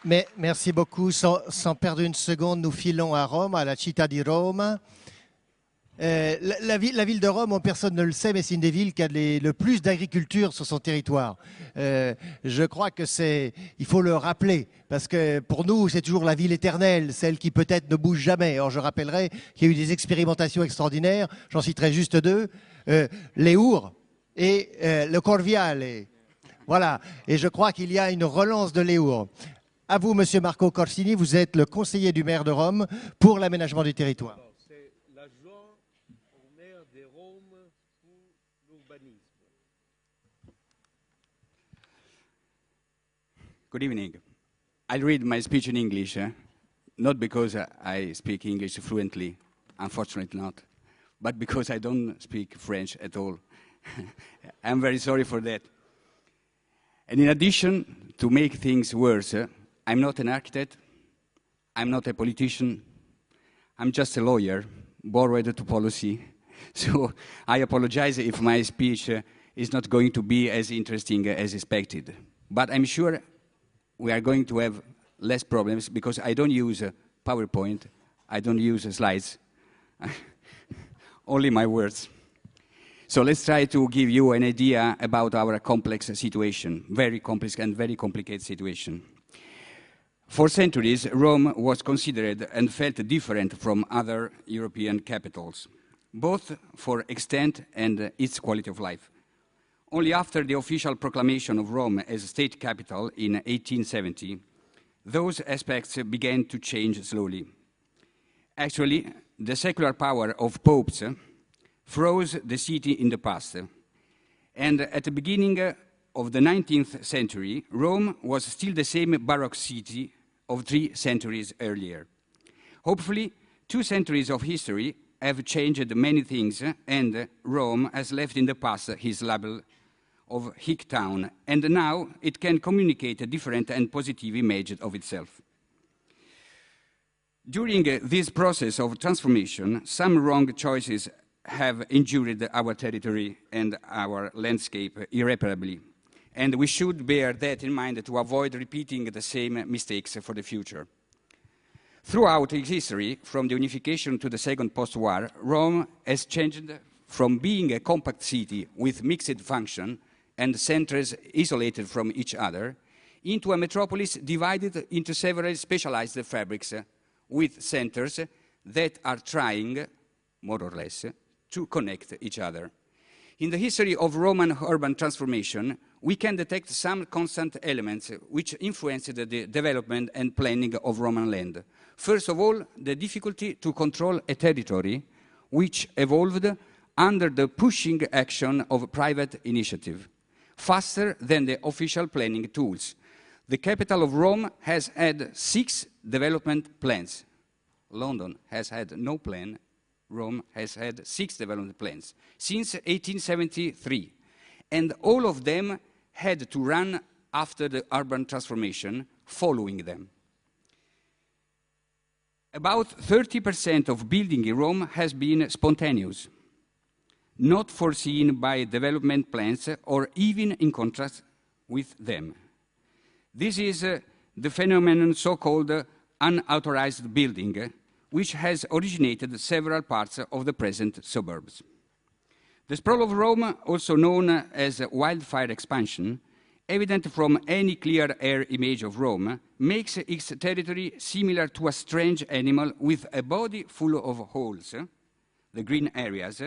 Mais merci beaucoup. Sans perdre une seconde, nous filons à Rome, à la Città di Roma. La ville de Rome, personne ne le sait, mais c'est une des villes qui a le plus d'agriculture sur son territoire. Je crois que il faut le rappeler, parce que pour nous, c'est toujours la ville éternelle, celle qui peut-être ne bouge jamais. Or, je rappellerai qu'il y a eu des expérimentations extraordinaires, j'en citerai juste deux, les Our et le Corviale. Voilà, et je crois qu'il y a une relance de l'Eur. À vous, Monsieur Marco Corsini, vous êtes le conseiller du maire de Rome pour l'aménagement du territoire. C'est l'adjoint au maire de Rome pour l'urbanisme. Good evening. I'll read my speech in English, not because I speak English fluently, unfortunately not, but because I don't speak French at all. I'm very sorry for that. And in addition, to make things worse, I'm not an architect, I'm not a politician, I'm just a lawyer, borrowed to policy. So I apologize if my speech is not going to be as interesting as expected. But I'm sure we are going to have less problems because I don't use PowerPoint, I don't use slides, only my words. So let's try to give you an idea about our complex situation, very complex and very complicated situation. For centuries, Rome was considered and felt different from other European capitals, both for extent and its quality of life. Only after the official proclamation of Rome as a state capital in 1870, those aspects began to change slowly. Actually, the secular power of popes froze the city in the past. And at the beginning of the 19th century, Rome was still the same Baroque city of 3 centuries earlier. Hopefully, 2 centuries of history have changed many things, and Rome has left in the past his label of hick town, and now it can communicate a different and positive image of itself. During this process of transformation, some wrong choices have injured our territory and our landscape irreparably. And we should bear that in mind to avoid repeating the same mistakes for the future. Throughout its history, from the unification to the second post-war, Rome has changed from being a compact city with mixed function and centers isolated from each other into a metropolis divided into several specialized fabrics with centers that are trying, more or less, to connect each other. In the history of Roman urban transformation, we can detect some constant elements which influenced the development and planning of Roman land. First of all, the difficulty to control a territory which evolved under the pushing action of private initiative, faster than the official planning tools. The capital of Rome has had 6 development plans. London has had no plan. Rome has had 6 development plans since 1873, and all of them had to run after the urban transformation, following them. About 30% of building in Rome has been spontaneous, not foreseen by development plans or even in contrast with them. This is the phenomenon so-called unauthorized building, which has originated several parts of the present suburbs. The sprawl of Rome, also known as wildfire expansion, evident from any clear air image of Rome, makes its territory similar to a strange animal with a body full of holes, the green areas,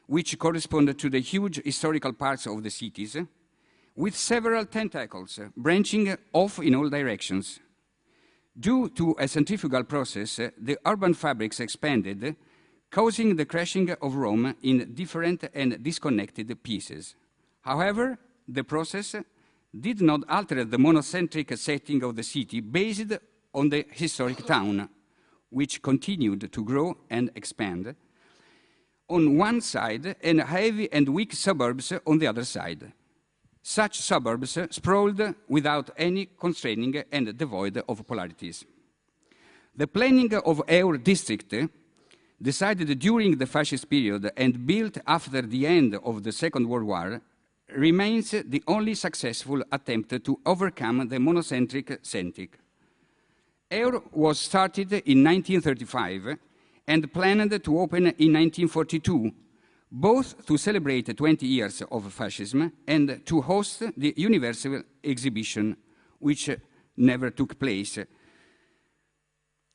which correspond to the huge historical parts of the cities, with several tentacles branching off in all directions. Due to a centrifugal process, the urban fabrics expanded, causing the crashing of Rome in different and disconnected pieces. However, the process did not alter the monocentric setting of the city based on the historic town, which continued to grow and expand on one side and heavy and weak suburbs on the other side. Such suburbs sprawled without any constraining and devoid of polarities. The planning of our district, decided during the fascist period and built after the end of the Second World War, remains the only successful attempt to overcome the monocentric setting. EUR was started in 1935 and planned to open in 1942, both to celebrate 20 years of fascism and to host the Universal Exhibition, which never took place.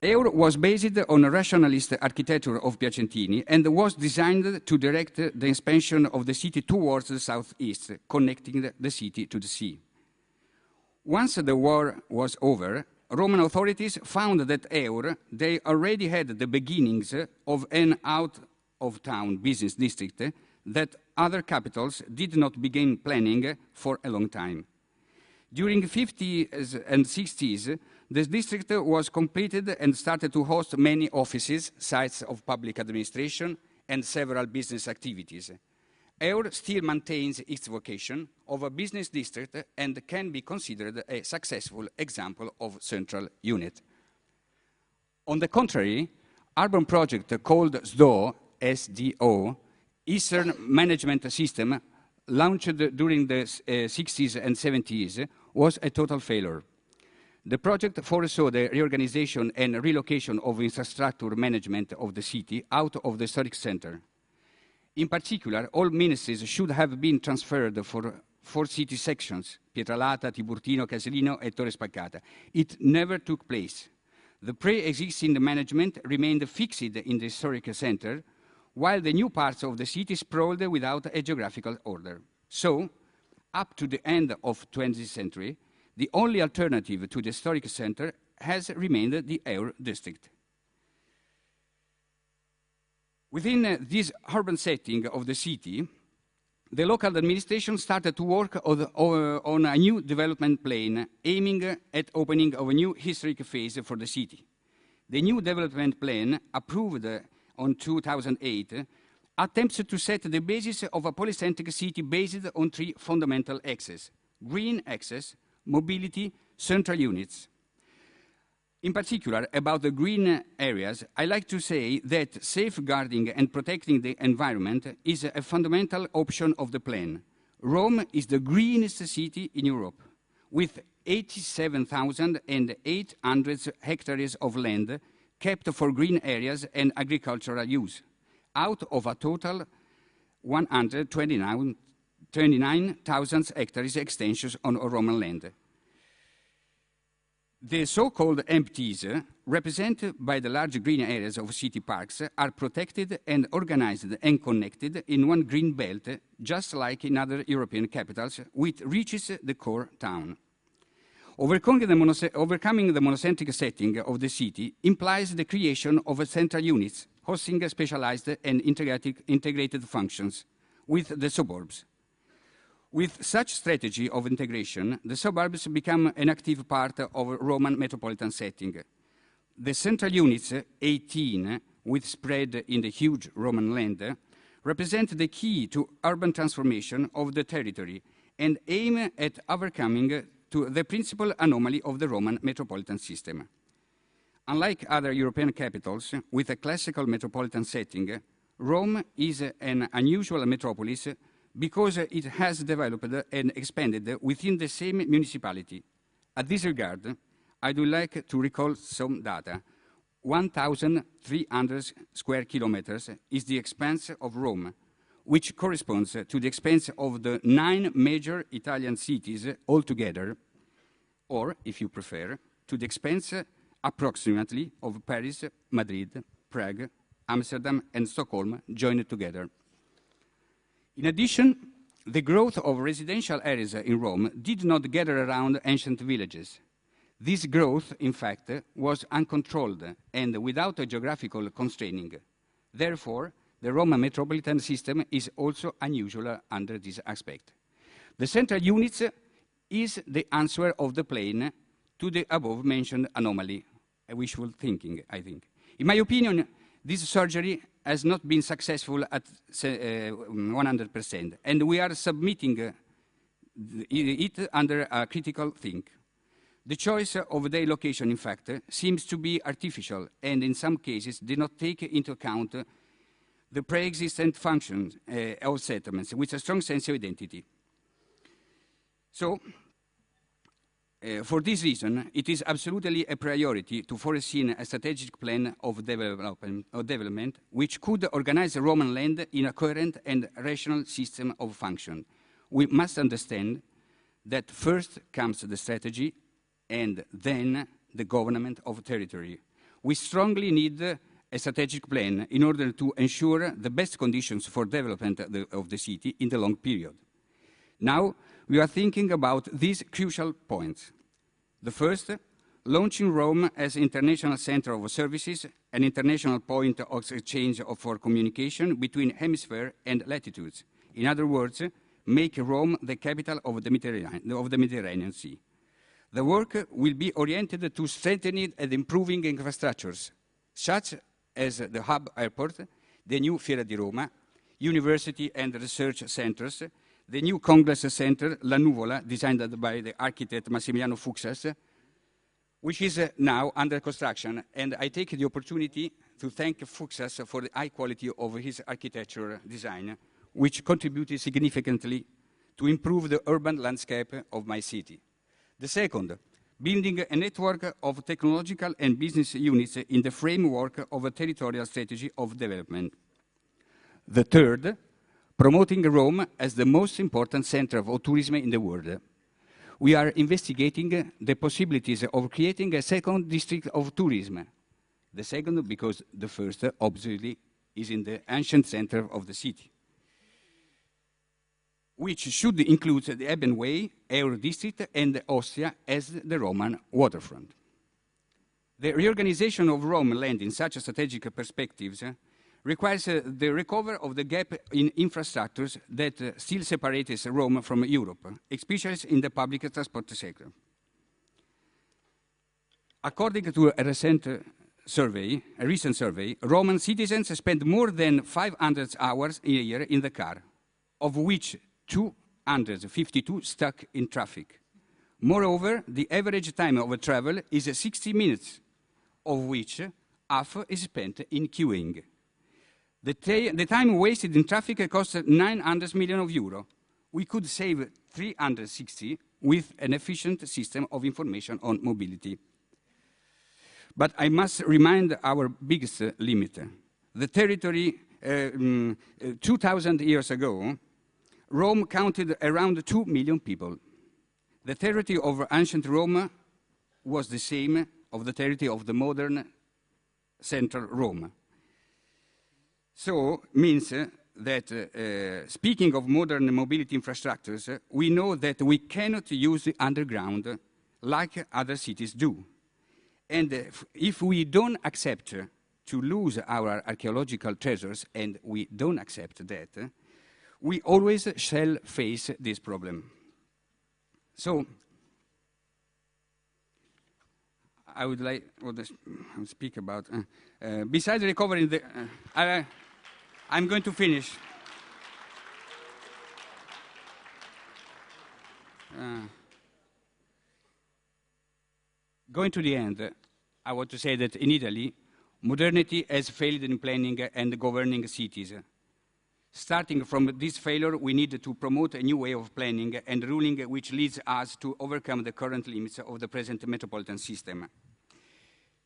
EUR was based on a rationalist architecture of Piacentini and was designed to direct the expansion of the city towards the southeast, connecting the city to the sea. Once the war was over, Roman authorities found that EUR, they already had the beginnings of an out-of-town business district that other capitals did not begin planning for a long time. During the 50s and 60s, this district was completed and started to host many offices, sites of public administration, and several business activities. EUR still maintains its vocation of a business district and can be considered a successful example of central unit. On the contrary, urban project called SDO, SDO, Eastern Management System, launched during the 60s and 70s, was a total failure. The project foresaw the reorganization and relocation of infrastructure management of the city out of the historic center. In particular, all ministries should have been transferred for 4 city sections, Pietralata, Tiburtino, Casilino, and Torre Spaccata. It never took place. The pre-existing management remained fixed in the historic center, while the new parts of the city sprawled without a geographical order. So, up to the end of the 20th century, the only alternative to the historic center has remained the EUR district. Within this urban setting of the city, the local administration started to work on a new development plan, aiming at opening of a new historic phase for the city. The new development plan, approved in 2008, attempts to set the basis of a polycentric city based on 3 fundamental axes: green axis, mobility, central units. In particular, about the green areas, I like to say that safeguarding and protecting the environment is a fundamental option of the plan. Rome is the greenest city in Europe, with 87,800 hectares of land kept for green areas and agricultural use, out of a total 129,000 hectares extensions on Roman land. The so-called empties, represented by the large green areas of city parks, are protected and organized and connected in one green belt, just like in other European capitals, which reaches the core town. Overcoming the monocentric setting of the city implies the creation of central units, hosting specialized and integrated functions with the suburbs. With such strategy of integration, the suburbs become an active part of a Roman metropolitan setting. The central units, 18, with spread in the huge Roman land, represent the key to urban transformation of the territory and aim at overcoming to the principal anomaly of the Roman metropolitan system. Unlike other European capitals with a classical metropolitan setting, Rome is an unusual metropolis because it has developed and expanded within the same municipality. At this regard, I would like to recall some data. 1,300 square kilometers is the expanse of Rome, which corresponds to the expanse of the 9 major Italian cities altogether, or, if you prefer, to the expanse approximately of Paris, Madrid, Prague, Amsterdam, and Stockholm joined together. In addition, the growth of residential areas in Rome did not gather around ancient villages. This growth, in fact, was uncontrolled and without a geographical constraining. Therefore, the Roman metropolitan system is also unusual under this aspect. The central units is the answer of the plan to the above-mentioned anomaly, a wishful thinking, I think. In my opinion, this surgery has not been successful at 100%, and we are submitting it under a critical think. The choice of their location, in fact, seems to be artificial, and in some cases did not take into account the pre-existent functions of settlements with a strong sense of identity. So, for this reason, it is absolutely a priority to foresee a strategic plan of development which could organize Roman land in a coherent and rational system of function. We must understand that first comes the strategy and then the government of territory. We strongly need a strategic plan in order to ensure the best conditions for development of the city in the long period. Now, we are thinking about these crucial points. The first, launching Rome as international center of services, an international point of exchange for communication between hemisphere and latitudes. In other words, make Rome the capital of the Mediterranean Sea. The work will be oriented to strengthening and improving infrastructures, such as the hub airport, the new Fiera di Roma, university and research centers, the new Congress Center, La Nuvola, designed by the architect Massimiliano Fuxas, which is now under construction. And I take the opportunity to thank Fuxas for the high quality of his architecture design, which contributed significantly to improve the urban landscape of my city. The second, building a network of technological and business units in the framework of a territorial strategy of development. The third, promoting Rome as the most important center of tourism in the world. We are investigating the possibilities of creating a second district of tourism. The second, because the first, obviously, is in the ancient center of the city, which should include the Ebenway, Euro District, and Ostia as the Roman waterfront. The reorganization of Rome land in such strategic perspectives requires the recovery of the gap in infrastructures that still separates Rome from Europe, especially in the public transport sector. According to a recent survey, Roman citizens spend more than 500 hours a year in the car, of which 252 stuck in traffic. Moreover, the average time of travel is 60 minutes, of which half is spent in queuing. The time wasted in traffic costs 900 million euro. We could save 360 with an efficient system of information on mobility. But I must remind our biggest limit. The territory 2,000 years ago, Rome counted around 2 million people. The territory of ancient Rome was the same of the territory of the modern central Rome. So, means that speaking of modern mobility infrastructures, we know that we cannot use the underground like other cities do. And if we don't accept to lose our archaeological treasures, and we don't accept that, we always shall face this problem. So, I would like to speak about, besides recovering the, I'm going to finish. Going to the end, I want to say that in Italy, modernity has failed in planning and governing cities. Starting from this failure, we need to promote a new way of planning and ruling which leads us to overcome the current limits of the present metropolitan system.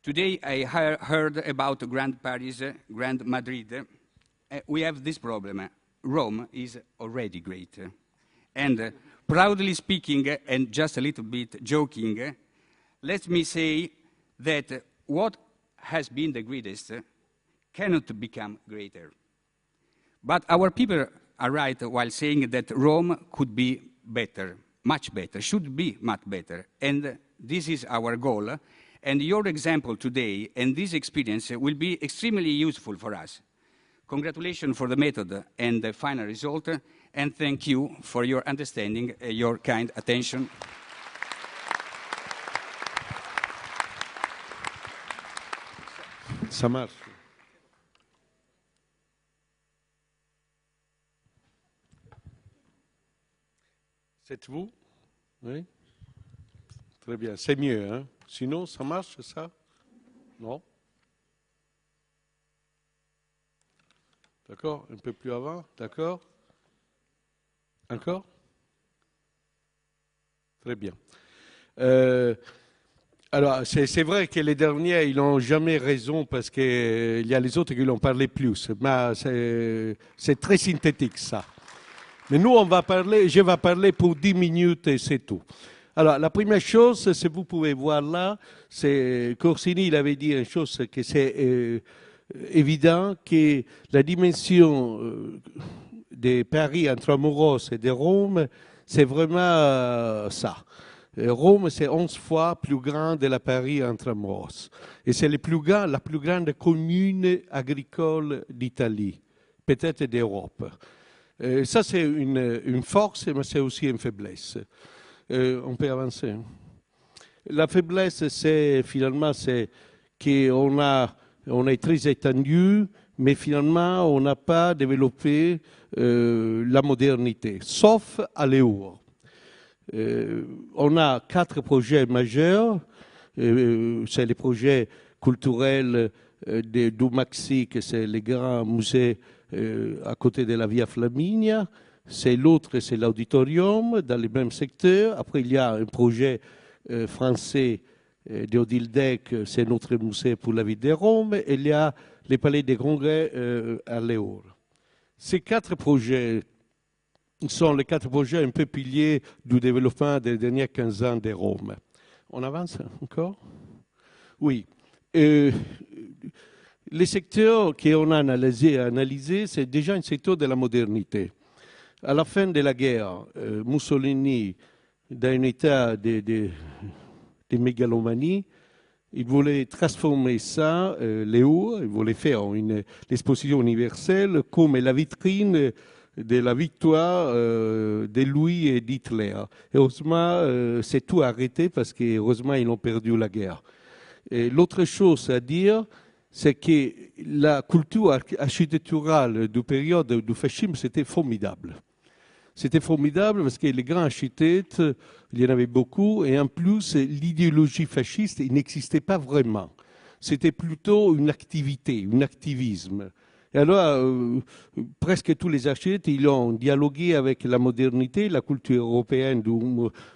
Today, I heard about Grand Paris, Grand Madrid. We have this problem. Rome is already great. And proudly speaking, and just a little bit joking, let me say that what has been the greatest cannot become greater. But our people are right while saying that Rome could be better, much better, should be much better. And this is our goal. And your example today and this experience will be extremely useful for us. Congratulations for the method and the final result, and thank you for your understanding, your kind attention. Ça marche. C'est vous? Oui? Très bien, c'est mieux, hein? Sinon, ça marche, ça? Non? D'accord? Un peu plus avant? D'accord? Encore? Très bien. Alors, c'est vrai que les derniers, ils n'ont jamais raison parce qu'il y a les autres qui l'ont parlé plus. Mais c'est très synthétique, ça. Mais nous, je vais parler pour 10 minutes et c'est tout. Alors, la première chose, c'est vous pouvez voir là, c'est Corsini, il avait dit une chose que c'est évident que la dimension de Paris intramuros et de Rome, c'est vraiment ça. Rome, c'est 11 fois plus grand de la Paris intramuros. Et c'est la plus grande commune agricole d'Italie, peut-être d'Europe. Ça, c'est une force, mais c'est aussi une faiblesse. On peut avancer. La faiblesse, c'est finalement, c'est qu'on est très étendu, mais finalement, on n'a pas développé la modernité, sauf à Léour. On a 4 projets majeurs. C'est les projets culturels du Maxi, que c'est les grands musées à côté de la Via Flaminia. L'autre, c'est l'auditorium dans le même secteur. Après, il y a un projet français d'Odildec, c'est notre musée pour la ville de Rome. Et il y a les palais des congrès à Léour. Ces 4 projets sont les 4 projets un peu piliers du développement des derniers 15 ans de Rome. On avance encore? Oui. Les secteurs qu'on a analysés, c'est déjà un secteur de la modernité. À la fin de la guerre, Mussolini, dans un état de mégalomanie, il voulait transformer ça, Léo, il voulait faire une exposition universelle comme la vitrine de la victoire de Louis et d'Hitler. Heureusement, c'est tout arrêté parce qu'heureusement, ils ont perdu la guerre. L'autre chose à dire, c'est que la culture architecturale du période du fascisme, c'était formidable. C'était formidable parce que les grands architectes, il y en avait beaucoup, et en plus, l'idéologie fasciste, il n'existait pas vraiment. C'était plutôt une activité, un activisme. Et alors, presque tous les architectes, ils ont dialogué avec la modernité, la culture européenne du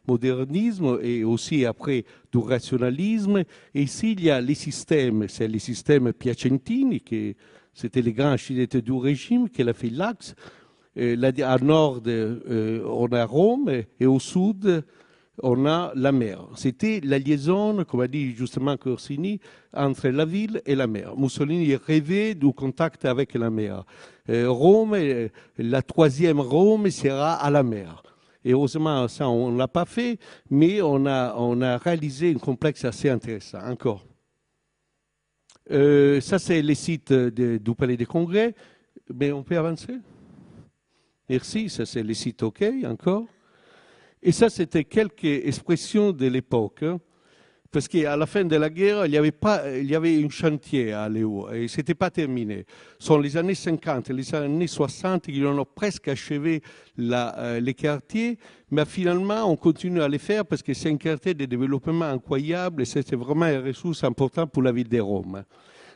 modernisme et aussi après du rationalisme. Et ici, il y a les systèmes, c'est les systèmes piacentini, qui c'était les grands architectes du régime, qui a fait l'axe. À nord, on a Rome et au sud, on a la mer. C'était la liaison, comme a dit justement Corsini, entre la ville et la mer. Mussolini rêvait du contact avec la mer. Rome, la 3e Rome sera à la mer. Et heureusement, ça, on ne l'a pas fait, mais on a réalisé un complexe assez intéressant. Encore. Ça, c'est les sites du Palais des Congrès. Mais on peut avancer? Merci, ça c'est les sites OK, encore. Et ça, c'était quelques expressions de l'époque, hein, parce qu'à la fin de la guerre, il y avait un chantier à Léo, et ce n'était pas terminé. Ce sont les années 50 et les années 60 qui ont presque achevé les quartiers, mais finalement, on continue à les faire parce que c'est un quartier de développement incroyable et c'est vraiment une ressource importante pour la ville de Rome.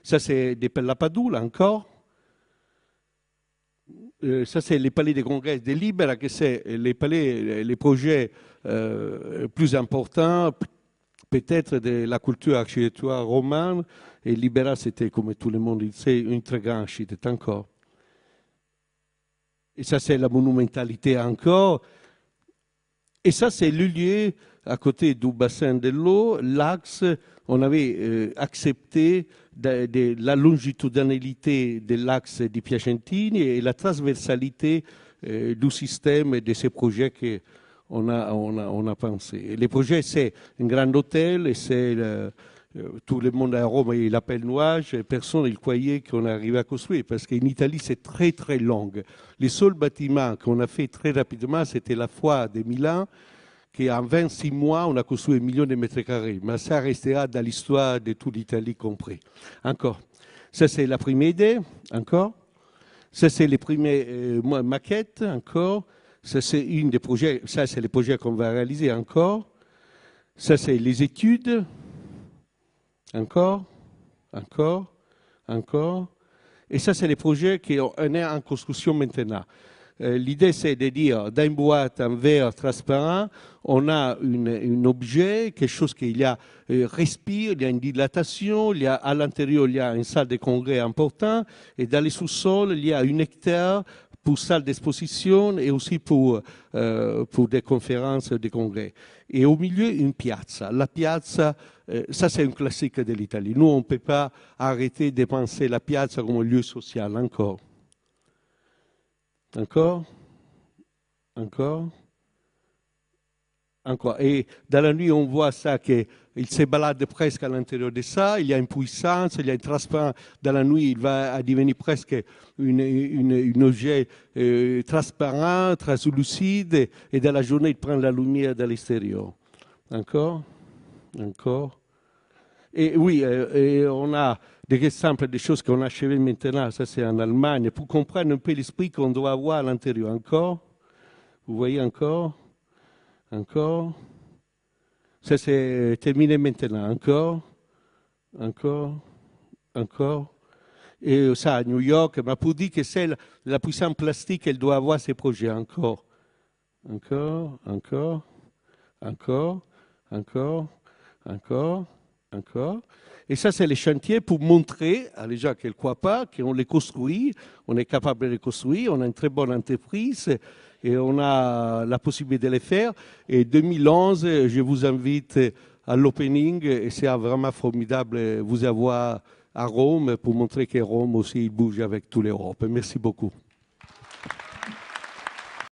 Ça, c'est des La Padula, encore. Ça, c'est les palais des congrès de Libera, que c'est les projets plus importants, peut-être de la culture architecturale romane. Et Libera, c'était, comme tout le monde le sait, une très grande architecte encore. Et ça, c'est la monumentalité encore. Et ça, c'est le lieu, à côté du bassin de l'eau, l'axe, on avait accepté la longitudinalité de l'axe di Piacentini et la transversalité du système et de ces projets qu'on a pensé. Les projets, c'est un grand hôtel et c'est tout le monde à Rome, il appelle nuage, et personne ne croyait qu'on arrivait à construire parce qu'en Italie, c'est très très long. Les seuls bâtiments qu'on a fait très rapidement, c'était la foire de Milan, qu'en 26 mois, on a construit 1 million de mètres carrés. Mais ça restera dans l'histoire de toute l'Italie compris. Encore. Ça, c'est la première idée. Encore. Ça, c'est les premières maquettes. Encore. Ça, c'est une des projets. Ça, c'est les projets qu'on va réaliser. Encore. Ça, c'est les études. Encore. Encore. Encore. Et ça, c'est les projets qui sont en construction maintenant. l'idée, c'est de dire, dans une boîte en verre transparent, on a un objet, quelque chose qu'il y a respire, il y a une dilatation, il y a, à l'intérieur, il y a une salle de congrès importante, et dans les sous-sols, il y a 1 hectare pour salle d'exposition et aussi pour des conférences, des congrès. Et au milieu, une piazza. La piazza, ça c'est un classique de l'Italie. Nous, on ne peut pas arrêter de penser la piazza comme un lieu social, encore. Encore. Et dans la nuit, on voit ça qu'il se balade presque à l'intérieur de ça. Il y a une puissance, il y a une transparence. Dans la nuit, il va devenir presque un objet transparent, translucide. Et dans la journée, il prend la lumière de l'extérieur. Encore. Et oui, et on a des exemples des choses qu'on a achevées maintenant. Ça, c'est en Allemagne. Pour comprendre un peu l'esprit qu'on doit avoir à l'intérieur. Encore. Vous voyez encore. Ça, c'est terminé maintenant. Encore. Et ça, à New York, mais pour dire que c'est la puissance plastique, elle doit avoir ses projets. Encore. Et ça, c'est les chantiers pour montrer à les gens qui ne croient pas qu'on les construit, on est capable de les construire, on a une très bonne entreprise et on a la possibilité de les faire. Et 2011, je vous invite à l'opening et c'est vraiment formidable de vous avoir à Rome pour montrer que Rome aussi bouge avec toute l'Europe. Merci beaucoup.